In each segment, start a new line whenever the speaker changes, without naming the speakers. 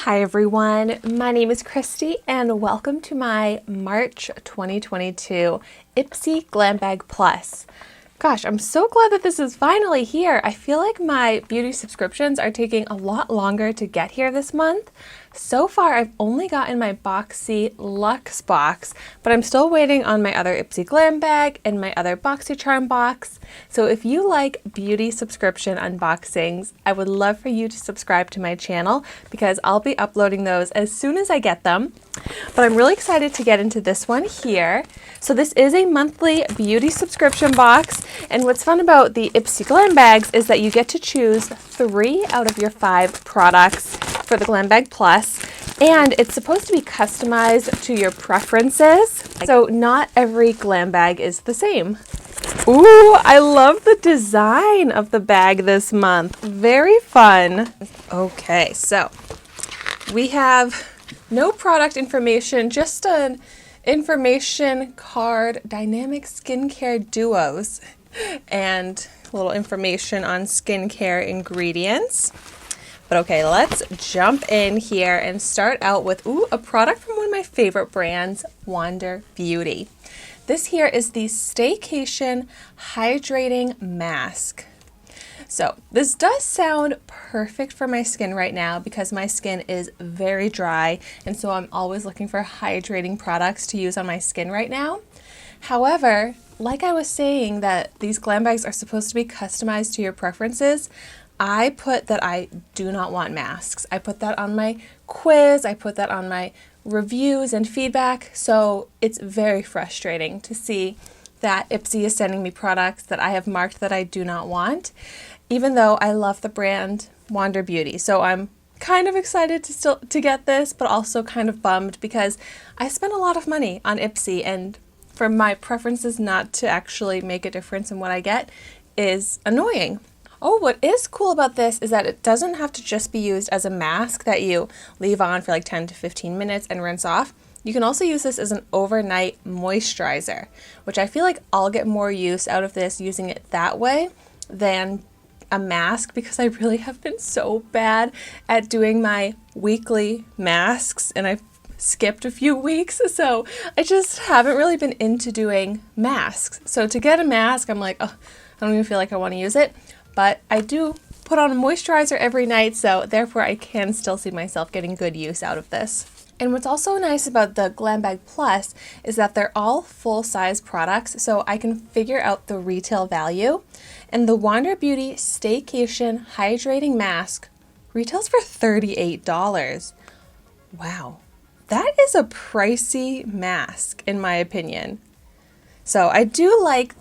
Hi everyone, my name is Christy and welcome to my March 2022 IPSY GLAM BAG Plus. Gosh, I'm so glad that this is finally here. I feel like my beauty subscriptions are taking a lot longer to get here this month. So far, I've only gotten my Boxy Luxe box, but I'm still waiting on my other IPSY Glam Bag and my other BoxyCharm box. So if you like beauty subscription unboxings, I would love for you to subscribe to my channel because I'll be uploading those as soon as I get them. But I'm really excited to get into this one here. So this is a monthly beauty subscription box, and what's fun about the IPSY Glam Bags is that you get to choose 3 out of your 5 products for the Glam Bag Plus, and it's supposed to be customized to your preferences. So not every glam bag is the same. Ooh, I love the design of the bag this month. Very fun. Okay, so we have no product information, just an information card, dynamic skincare duos, and a little information on skincare ingredients. But okay, let's jump in here and start out with a product from one of my favorite brands, Wander Beauty. This here is the Staycation Hydrating Mask. So this does sound perfect for my skin right now because my skin is very dry, and so I'm always looking for hydrating products to use on my skin right now. However, like I was saying that these glam bags are supposed to be customized to your preferences, I put that I do not want masks. I put that on my quiz, I put that on my reviews and feedback, so it's very frustrating to see that IPSY is sending me products that I have marked that I do not want, even though I love the brand Wander Beauty. So I'm kind of excited to get this, but also kind of bummed because I spent a lot of money on IPSY, and for my preferences not to actually make a difference in what I get is annoying. Oh, what is cool about this is that it doesn't have to just be used as a mask that you leave on for like 10 to 15 minutes and rinse off. You can also use this as an overnight moisturizer, which I feel like I'll get more use out of this using it that way than a mask, because I really have been so bad at doing my weekly masks and I've skipped a few weeks, so I just haven't really been into doing masks. So to get a mask, I'm like, oh, I don't even feel like I want to use it. But I do put on a moisturizer every night, so therefore I can still see myself getting good use out of this. And what's also nice about the Glam Bag Plus is that they're all full-size products, so I can figure out the retail value. And the Wander Beauty Staycation Hydrating Mask retails for $38. Wow, that is a pricey mask in my opinion. So I do like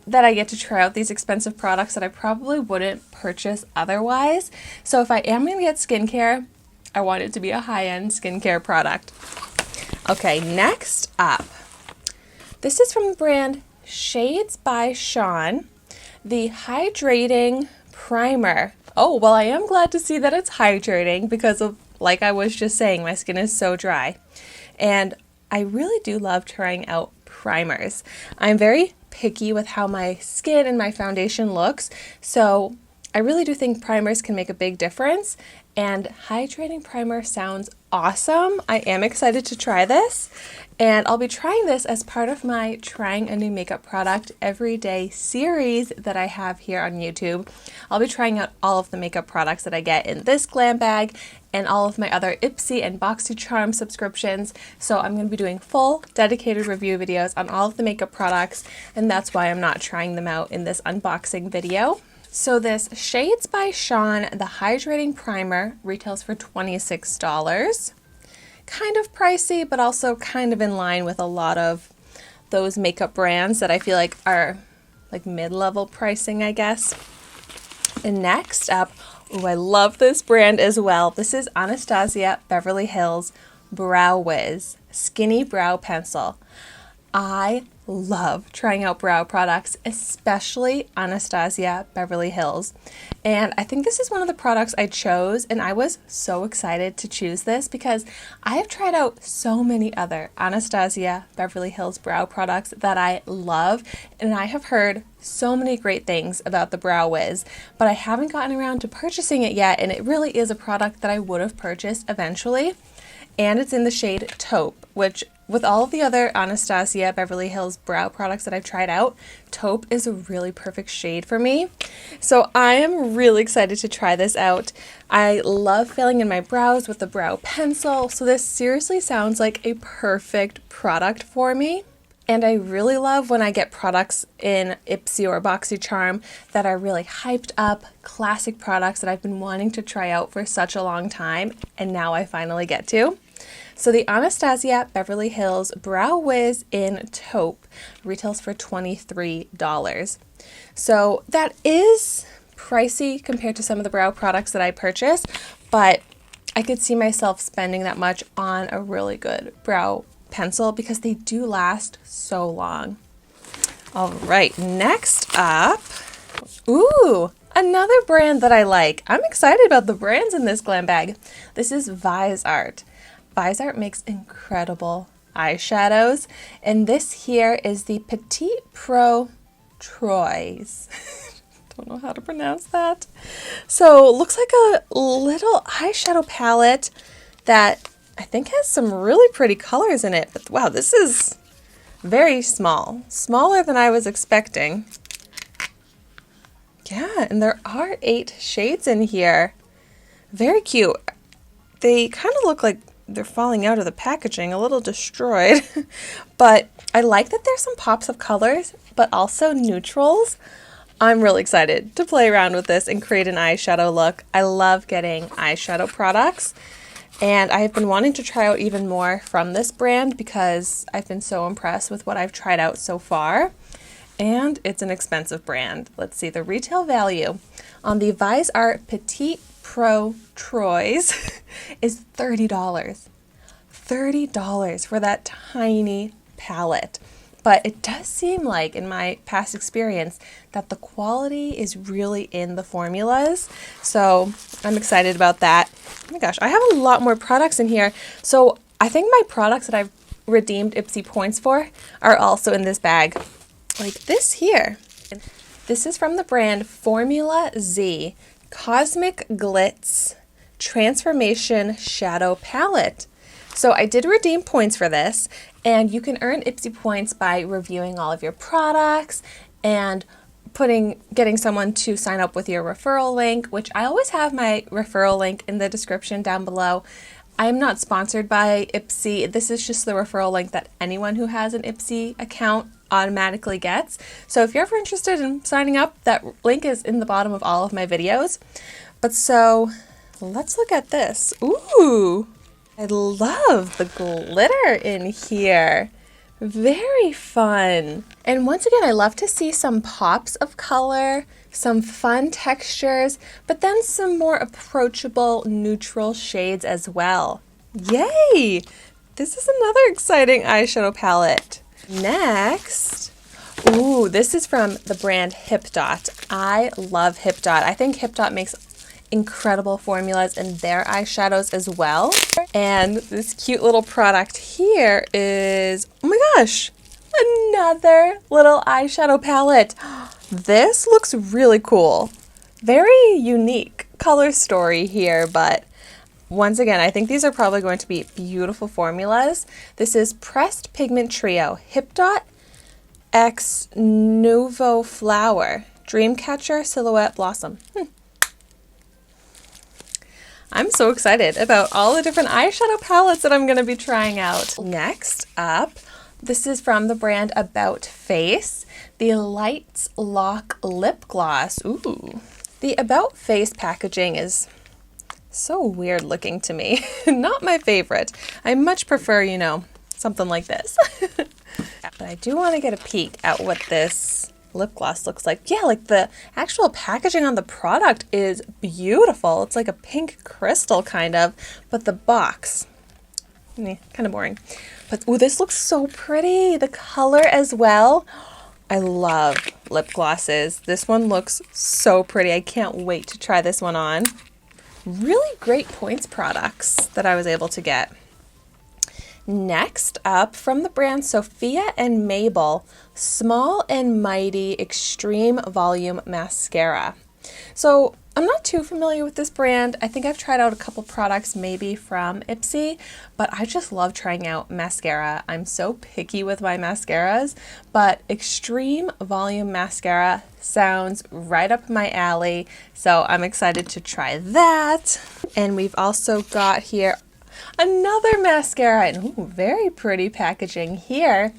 that I get to try out these expensive products that I probably wouldn't purchase otherwise. So if I am going to get skincare, I want it to be a high-end skincare product. Okay, next up. This is from the brand Shades by Sean, the Hydrating Primer. Oh, well, I am glad to see that it's hydrating because of, like I was just saying, my skin is so dry. And I really do love trying out primers. I'm very picky with how my skin and my foundation looks, so I really do think primers can make a big difference, and hydrating primer sounds awesome. I am excited to try this, and I'll be trying this as part of my Trying a New Makeup Product Every Day series that I have here on YouTube. I'll be trying out all of the makeup products that I get in this glam bag and all of my other IPSY and BoxyCharm subscriptions. So I'm going to be doing full dedicated review videos on all of the makeup products, and that's why I'm not trying them out in this unboxing video. So this Shades by Sean, the Hydrating Primer, retails for $26. Kind of pricey, but also kind of in line with a lot of those makeup brands that I feel like are like mid-level pricing, I guess. And next up, I love this brand as well. This is Anastasia Beverly Hills Brow Wiz Skinny Brow Pencil. I love trying out brow products, especially Anastasia Beverly Hills. And I think this is one of the products I chose, and I was so excited to choose this because I have tried out so many other Anastasia Beverly Hills brow products that I love, and I have heard so many great things about the Brow Wiz, but I haven't gotten around to purchasing it yet, and it really is a product that I would have purchased eventually. And it's in the shade Taupe, which with all of the other Anastasia Beverly Hills brow products that I've tried out, Taupe is a really perfect shade for me. So I am really excited to try this out. I love filling in my brows with the brow pencil, so this seriously sounds like a perfect product for me. And I really love when I get products in IPSY or BoxyCharm that are really hyped up, classic products that I've been wanting to try out for such a long time, and now I finally get to. So the Anastasia Beverly Hills Brow Wiz in Taupe retails for $23. So that is pricey compared to some of the brow products that I purchase, but I could see myself spending that much on a really good brow pencil because they do last so long. All right, next up, ooh, another brand that I like. I'm excited about the brands in this glam bag. This is ViseArt. ViseArt makes incredible eyeshadows, and this here is the Petite Pro Trois. Don't know how to pronounce that. So it looks like a little eyeshadow palette that I think has some really pretty colors in it, but wow, this is very small, smaller than I was expecting. Yeah, and there are 8 shades in here. Very cute. They kind of look like they're falling out of the packaging, a little destroyed, but I like that there's some pops of colors, but also neutrals. I'm really excited to play around with this and create an eyeshadow look. I love getting eyeshadow products, and I've been wanting to try out even more from this brand because I've been so impressed with what I've tried out so far. And it's an expensive brand. Let's see, the retail value on the ViseArt Petite Pro Trois is $30. $30 for that tiny palette. But it does seem like, in my past experience, that the quality is really in the formulas. So I'm excited about that. Oh my gosh, I have a lot more products in here. So I think my products that I've redeemed IPSY points for are also in this bag. Like this here. This is from the brand Formula Z Cosmic Glitz Transformation Shadow Palette. So I did redeem points for this, and you can earn IPSY points by reviewing all of your products and getting someone to sign up with your referral link, which I always have my referral link in the description down below. I'm not sponsored by IPSY. This is just the referral link that anyone who has an IPSY account automatically gets. So if you're ever interested in signing up, that link is in the bottom of all of my videos. But so let's look at this. Ooh, I love the glitter in here. Very fun. And once again, I love to see some pops of color, some fun textures, but then some more approachable neutral shades as well. Yay! This is another exciting eyeshadow palette. Next, ooh, this is from the brand Hip Dot. I love Hip Dot. I think Hip Dot makes incredible formulas in their eyeshadows as well. And this cute little product here is, oh my gosh, another little eyeshadow palette. This looks really cool. Very unique color story here, but once again, I think these are probably going to be beautiful formulas. This is Pressed Pigment Trio, Hip Dot X Nouveau Flower, Dreamcatcher Silhouette Blossom. I'm so excited about all the different eyeshadow palettes that I'm going to be trying out. Next up, this is from the brand About Face, the Lights Lock Lip Gloss. Ooh. The About Face packaging is so weird looking to me. Not my favorite. I much prefer, you know, something like this. But I do want to get a peek at what this lip gloss looks like. Yeah, like the actual packaging on the product is beautiful. It's like a pink crystal kind of, but the box, kind of boring. But oh, this looks so pretty. The color as well. I love lip glosses. This one looks so pretty. I can't wait to try this one on. Really great points products that I was able to get. Next up, from the brand Sophia and Mabel, Small and Mighty Extreme Volume Mascara. So I'm not too familiar with this brand. I think I've tried out a couple products maybe from IPSY, but I just love trying out mascara. I'm so picky with my mascaras, but Extreme Volume Mascara sounds right up my alley, so I'm excited to try that. And we've also got here another mascara, and ooh, very pretty packaging here.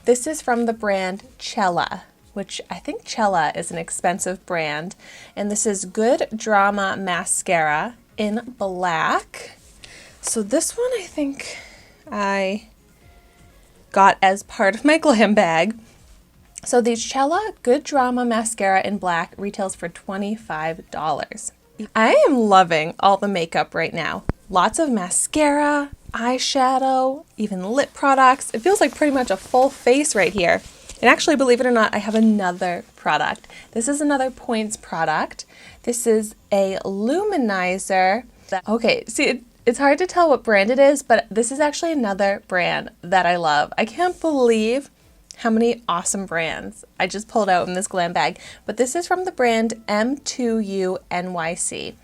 This is from the brand Cella, which I think Cella is an expensive brand. And this is Good Drama Mascara in black. So this one I think I got as part of my glam bag. So the Cella Good Drama Mascara in black retails for $25. I am loving all the makeup right now. Lots of mascara, eyeshadow, even lip products. It feels like pretty much a full face right here. And actually, believe it or not, I have another product. This is another points product. This is a luminizer. Okay, see, it's hard to tell what brand it is, but this is actually another brand that I love. I can't believe how many awesome brands I just pulled out in this glam bag. But this is from the brand M2U NYC.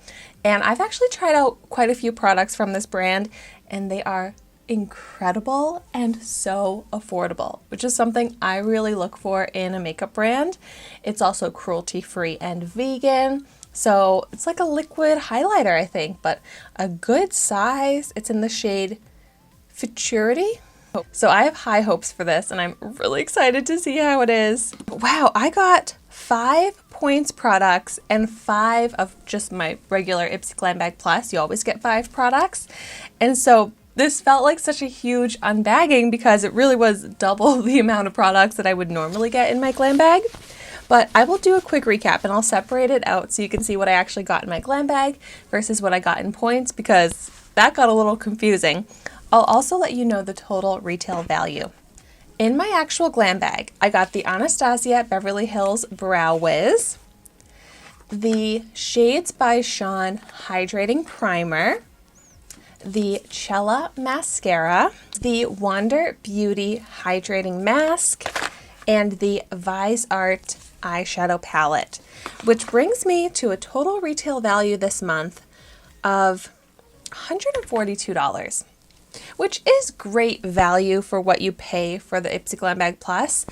And I've actually tried out quite a few products from this brand, and they are incredible and so affordable, which is something I really look for in a makeup brand. It's also cruelty-free and vegan. So it's like a liquid highlighter, I think, but a good size. It's in the shade Futurity. So I have high hopes for this, and I'm really excited to see how it is. Wow, I got 5 points products and 5 of just my regular IPSY Glam Bag Plus. You always get 5 products. And so this felt like such a huge unbagging because it really was double the amount of products that I would normally get in my glam bag. But I will do a quick recap and I'll separate it out so you can see what I actually got in my glam bag versus what I got in points, because that got a little confusing. I'll also let you know the total retail value. In my actual glam bag, I got the Anastasia Beverly Hills Brow Wiz, the Shades by Sean Hydrating Primer, the Cella Mascara, the Wander Beauty Hydrating Mask, and the Vise Art Eyeshadow Palette, which brings me to a total retail value this month of $142. Which is great value for what you pay for the IPSY Glam Bag Plus,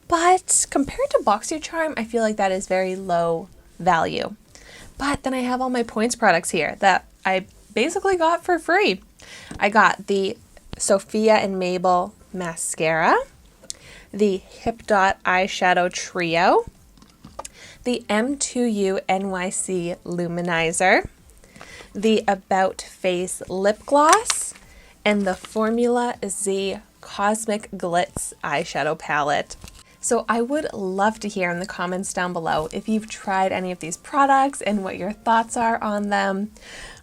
but compared to BoxyCharm, I feel like that is very low value. But then I have all my points products here that I basically got for free. I got the Sophia and Mabel Mascara, the Hip Dot Eyeshadow Trio, the M2U NYC Luminizer, the About Face Lip Gloss, and the Formula Z Cosmic Glitz Eyeshadow Palette. So I would love to hear in the comments down below if you've tried any of these products and what your thoughts are on them.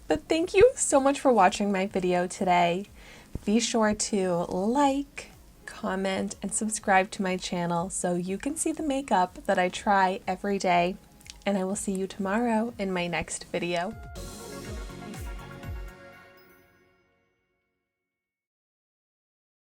But thank you so much for watching my video today. Be sure to like, comment, and subscribe to my channel so you can see the makeup that I try every day. And I will see you tomorrow in my next video.